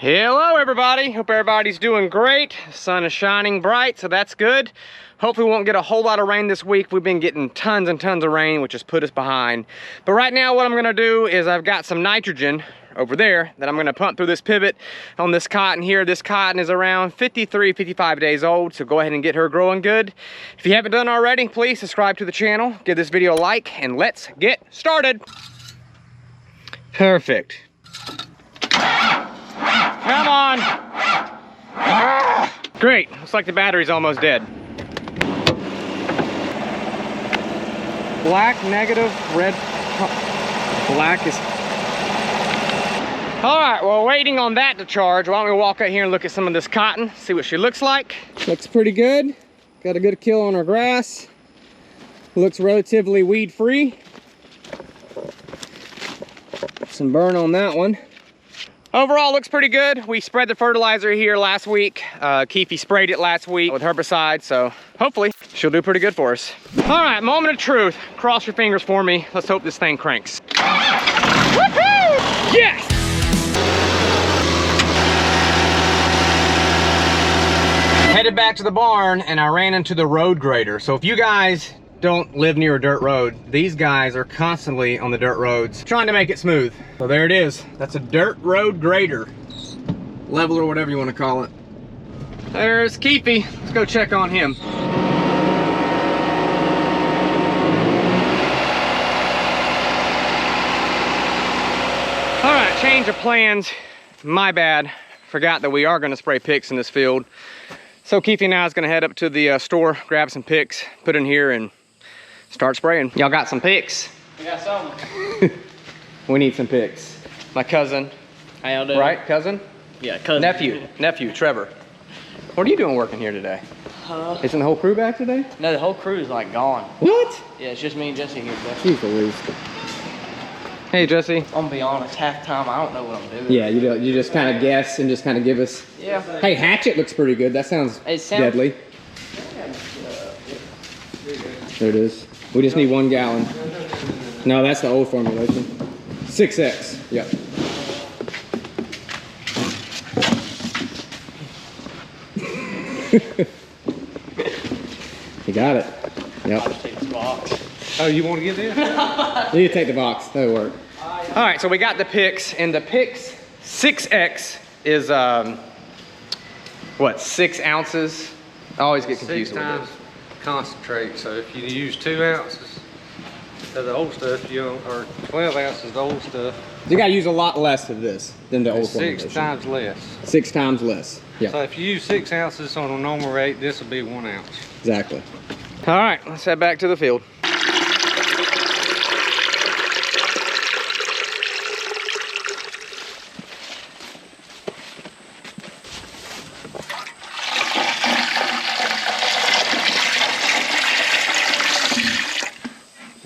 Hello everybody, hope everybody's doing great. The sun is shining bright, so that's good. Hopefully we won't get a whole lot of rain this week. We've been getting tons and tons of rain, which has put us behind. But right now what I'm gonna do is I've got some nitrogen over there that I'm gonna pump through this pivot on this cotton here. This cotton is around 53, 55 days old, so go ahead and get her growing good. If you haven't done already, please subscribe to the channel, give this video a like, and let's get started. Perfect. Come on. Great, looks like the battery's almost dead. Black negative, red, black is... All right, well, waiting on that to charge, why don't we walk out here and look at some of this cotton, see what she looks like. Looks pretty good. Got a good kill on her grass. Looks relatively weed-free. Some burn on that one. Overall, looks pretty good. We spread the fertilizer here last week. Keefe sprayed it last week with herbicide, so hopefully she'll do pretty good for us. All right, moment of truth. Cross your fingers for me. Let's hope this thing cranks. Woohoo! Yes! Headed back to the barn and I ran into the road grader. So if you guys don't live near a dirt road, these guys are constantly on the dirt roads trying to make it smooth. So there it is. That's a dirt road grader. Leveler, whatever you want to call it. There's Keefe. Let's go check on him. All right, change of plans. My bad. Forgot that we are going to spray picks in this field. So Keefe and I is going to head up to the store, grab some picks, put in here, and start spraying. Y'all got some picks? We got some. We need some picks. My cousin. How y'all doing? Right, cousin? Yeah, cousin. Nephew, Trevor. What are you doing working here today? Isn't the whole crew back today? No, the whole crew is like gone. What? Yeah, it's just me and Jesse here today. Jeez Louise. Hey, Jesse. I'm gonna be honest, half the time I don't know what I'm doing. Yeah, you just kind of guess and just kind of give us. Yeah. Hey, hatchet looks pretty good. That sounds deadly. There it is. We just need 1 gallon. No, that's the old formulation. 6X. Yep. You got it. Yep. I'll just take this box. Oh, you want to get this? You take the box. That'll work. All right, so we got the picks, and the picks 6X is what, 6 ounces? I always get confused 6 with times this. concentrate. So if you use 2 ounces of the old stuff, or 12 ounces of the old stuff, You gotta use a lot less of this than the old it's formulation. 6 times less. 6 times less. Yeah, So if you use 6 ounces on a normal rate, this will be 1 ounce. exactly. All right, let's head back to the field.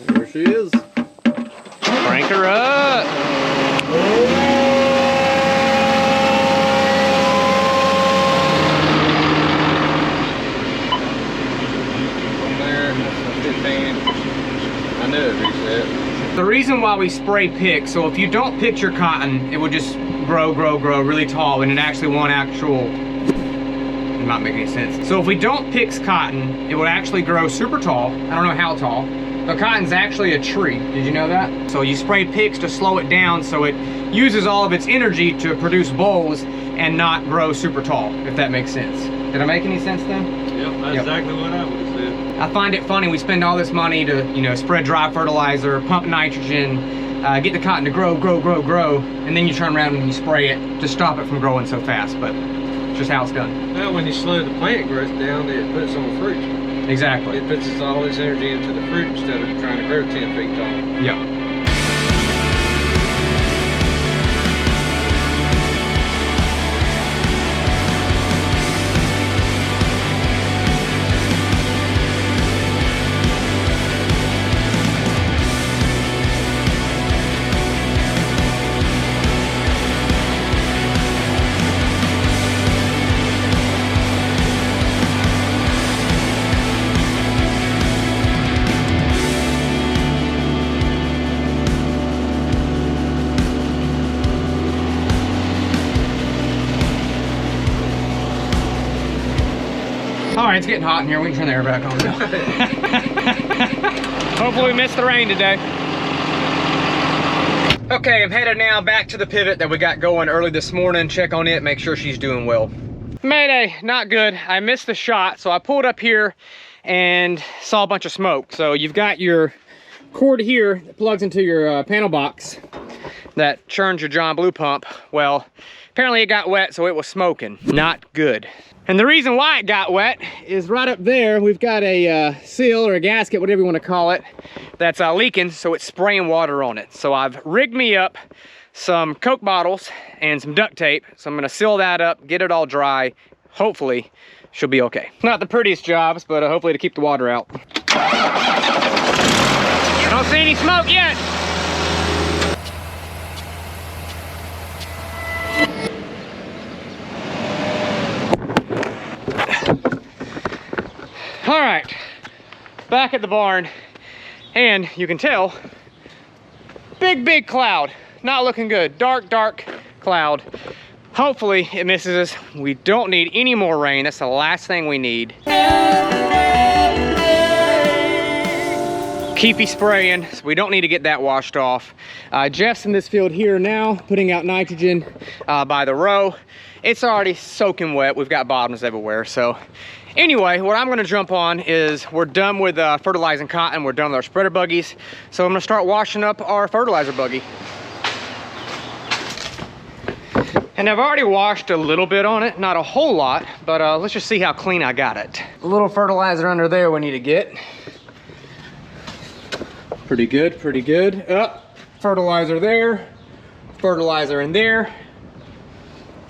There she is. Crank her up. From there, that's a 15. I knew it reset. The reason why we spray pick, so if you don't pick your cotton, it would just grow really tall, and it actually won't it might make any sense. So if we don't pick cotton, it would actually grow super tall. I don't know how tall. The cotton's actually a tree. Did you know that? So you spray picks to slow it down so it uses all of its energy to produce bolls and not grow super tall, if that makes sense. Did I make any sense then? Yep, that's exactly what I would have said. I find it funny, we spend all this money to, spread dry fertilizer, pump nitrogen, get the cotton to grow, and then you turn around and you spray it to stop it from growing so fast, but it's just how it's done. Now when you slow the plant growth down, it puts on fruit. Exactly. It puts all its energy into the fruit instead of trying to grow 10 feet tall. Yeah. it's getting hot in here. We can turn the air back on now. Hopefully we missed the rain today. Okay, I'm headed now back to the pivot that we got going early this morning. Check on it, make sure she's doing well. Mayday, not good. I missed the shot, so I pulled up here and saw a bunch of smoke. So you've got your cord here that plugs into your panel box that churns your John Blue pump. Well, apparently it got wet, so it was smoking. Not good. And the reason why it got wet is right up there, we've got a seal or a gasket, whatever you want to call it, that's leaking, so it's spraying water on it. So I've rigged me up some Coke bottles and some duct tape. So I'm gonna seal that up, get it all dry. Hopefully, she'll be okay. Not the prettiest jobs, but hopefully to keep the water out. I don't see any smoke yet. All right, back at the barn, and you can tell, big cloud. Not looking good. Dark cloud. Hopefully it misses us. We don't need any more rain. That's the last thing we need. Keepy spraying, so we don't need to get that washed off. Jeff's in this field here now, putting out nitrogen by the row. It's already soaking wet. We've got bottoms everywhere. So anyway, what I'm gonna jump on is we're done with fertilizing cotton. We're done with our spreader buggies. So I'm gonna start washing up our fertilizer buggy. And I've already washed a little bit on it, not a whole lot, but let's just see how clean I got it. A little fertilizer under there we need to get. Pretty good, pretty good. Fertilizer there, fertilizer in there. A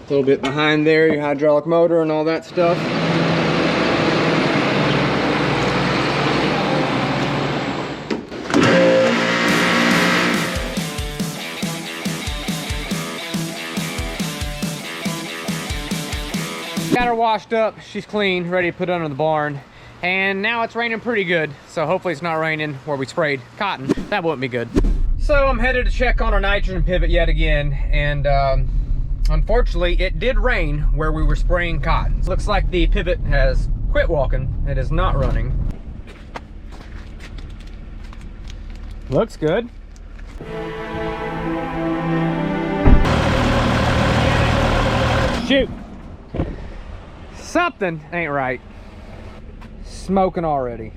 little bit behind there, your hydraulic motor and all that stuff. Got her washed up, she's clean, ready to put under the barn. And now it's raining pretty good, so hopefully it's not raining where we sprayed cotton. That wouldn't be good. So I'm headed to check on our nitrogen pivot yet again, and unfortunately it did rain where we were spraying cotton. Looks like the pivot has quit walking. It is not running. Looks good. Shoot. Something ain't right. Smoking already.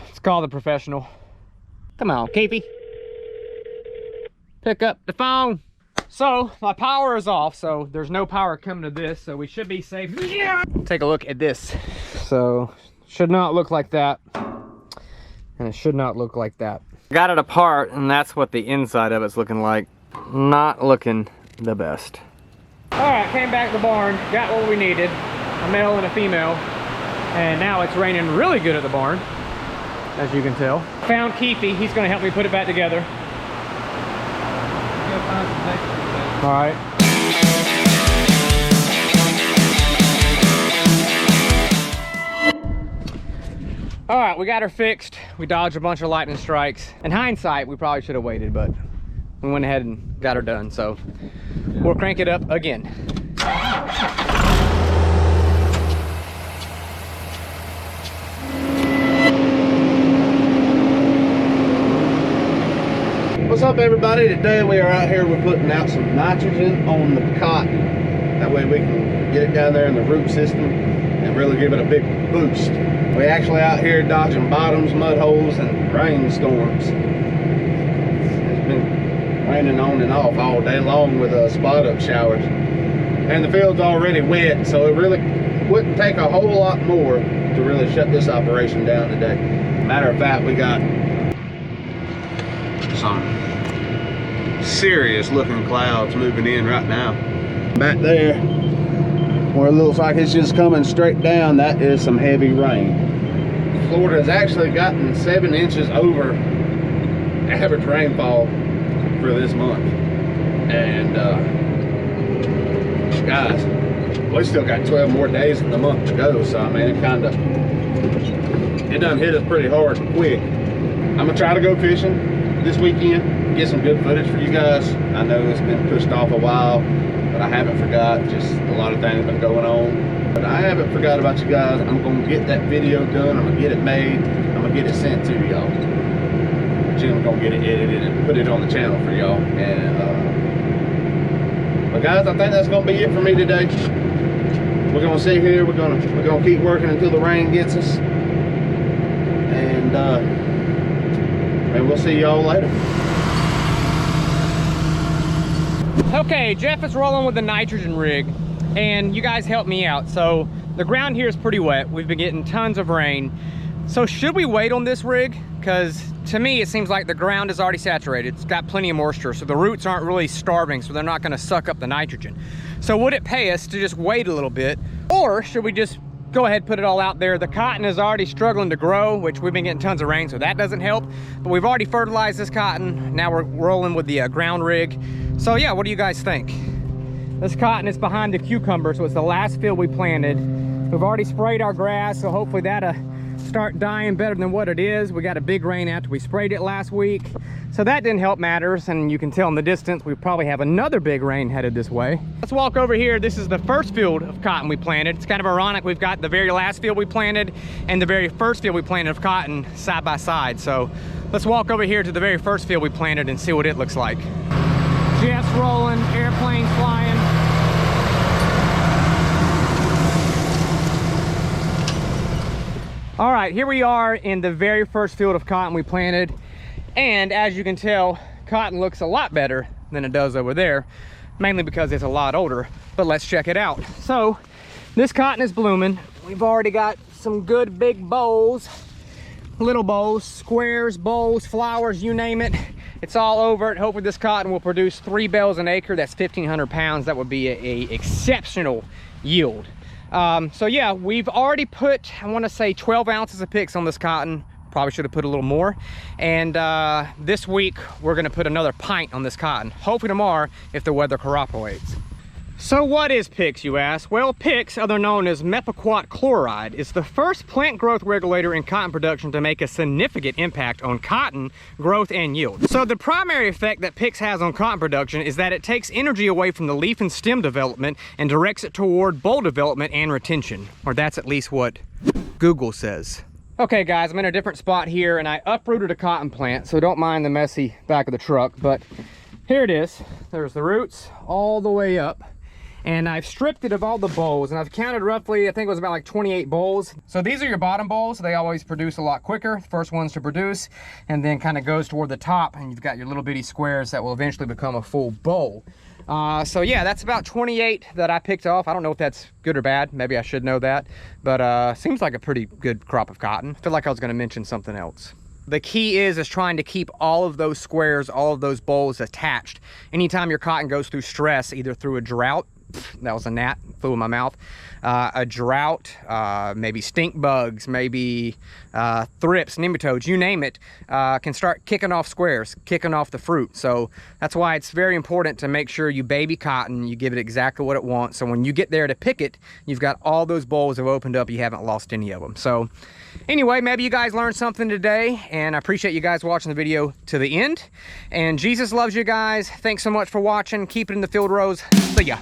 Let's call the professional. Come on, Keepy. Pick up the phone. So my power is off, so there's no power coming to this, so we should be safe. Yeah. Take a look at this. So should not look like that, and it should not look like that. Got it apart, and that's what the inside of it's looking like. Not looking the best. All right, came back to the barn, got what we needed. A male and a female, and now it's raining really good at the barn, as you can tell. Found Keepy, he's gonna help me put it back together. All right. All right, we got her fixed. We dodged a bunch of lightning strikes. In hindsight, we probably should have waited, but we went ahead and got her done, so we'll crank it up again. What's up, everybody? Today we are out here, we're putting out some nitrogen on the cotton. That way we can get it down there in the root system and really give it a big boost. We actually out here dodging bottoms, mud holes, and rainstorms. It's been raining on and off all day long with spot up showers. And the field's already wet, so it really wouldn't take a whole lot more to really shut this operation down today. Matter of fact, we got some serious looking clouds moving in right now. Back there where it looks like it's just coming straight down, that is some heavy rain. Florida has actually gotten 7 inches over average rainfall for this month. And guys, we still got 12 more days in the month to go, so I mean it done hit us pretty hard and quick. I'm gonna try to go fishing this weekend, get some good footage for you guys. I know it's been pushed off a while, but I haven't forgot. Just a lot of things have been going on. But I haven't forgot about you guys. I'm gonna get that video done. I'm gonna get it made. I'm gonna get it sent to y'all. Jim's gonna get it edited and put it on the channel for y'all. And but guys, I think that's gonna be it for me today. We're gonna sit here. We're gonna keep working until the rain gets us. And we'll see y'all later. Okay, Jeff is rolling with the nitrogen rig, and you guys helped me out. So the ground here is pretty wet. We've been getting tons of rain. So should we wait on this rig? Because to me, it seems like the ground is already saturated. It's got plenty of moisture, so the roots aren't really starving, so they're not gonna suck up the nitrogen. So would it pay us to just wait a little bit? Or should we just go ahead and put it all out there? The cotton is already struggling to grow, which we've been getting tons of rain, so that doesn't help. But we've already fertilized this cotton. Now we're rolling with the ground rig. So yeah, what do you guys think? This cotton is behind the cucumber, so it's the last field we planted. We've already sprayed our grass, so hopefully that'll start dying better than what it is. We got a big rain after we sprayed it last week, so that didn't help matters. And you can tell in the distance we probably have another big rain headed this way. Let's walk over here. This is the first field of cotton we planted. It's kind of ironic, we've got the very last field we planted and the very first field we planted of cotton side by side. So let's walk over here to the very first field we planted and see what it looks like. Jeff's rolling, airplanes flying. All right, here we are in the very first field of cotton we planted. And as you can tell, cotton looks a lot better than it does over there, mainly because it's a lot older. But let's check it out. So this cotton is blooming. We've already got some good big bowls, little bowls, squares, bowls, flowers, you name it. It's all over it. Hopefully this cotton will produce 3 bales an acre. That's 1,500 pounds. That would be a exceptional yield. So yeah, we've already put, I want to say 12 ounces of PIX on this cotton. Probably should have put a little more. And this week we're going to put another pint on this cotton. Hopefully tomorrow if the weather cooperates. So what is PIX, you ask? Well, PIX, otherwise known as mepiquat chloride, is the first plant growth regulator in cotton production to make a significant impact on cotton growth and yield. So the primary effect that PIX has on cotton production is that it takes energy away from the leaf and stem development and directs it toward boll development and retention. Or that's at least what Google says. Okay guys, I'm in a different spot here and I uprooted a cotton plant, so don't mind the messy back of the truck, but here it is. There's the roots all the way up. And I've stripped it of all the bowls, and I've counted roughly, I think it was about like 28 bowls. So these are your bottom bowls. They always produce a lot quicker, the first ones to produce, and then kind of goes toward the top, and you've got your little bitty squares that will eventually become a full bowl. So yeah, that's about 28 that I picked off. I don't know if that's good or bad. Maybe I should know that, but seems like a pretty good crop of cotton. I feel like I was gonna mention something else. The key is trying to keep all of those squares, all of those bowls attached. Anytime your cotton goes through stress, either through a drought, that was a gnat, flew in my mouth, a drought, maybe stink bugs, maybe thrips, nematodes, you name it, can start kicking off squares, kicking off the fruit. So that's why it's very important to make sure you baby cotton, you give it exactly what it wants. So when you get there to pick it, you've got all those bowls have opened up, you haven't lost any of them. So anyway, maybe you guys learned something today, and I appreciate you guys watching the video to the end. And Jesus loves you guys. Thanks so much for watching. Keep it in the field rows. See ya.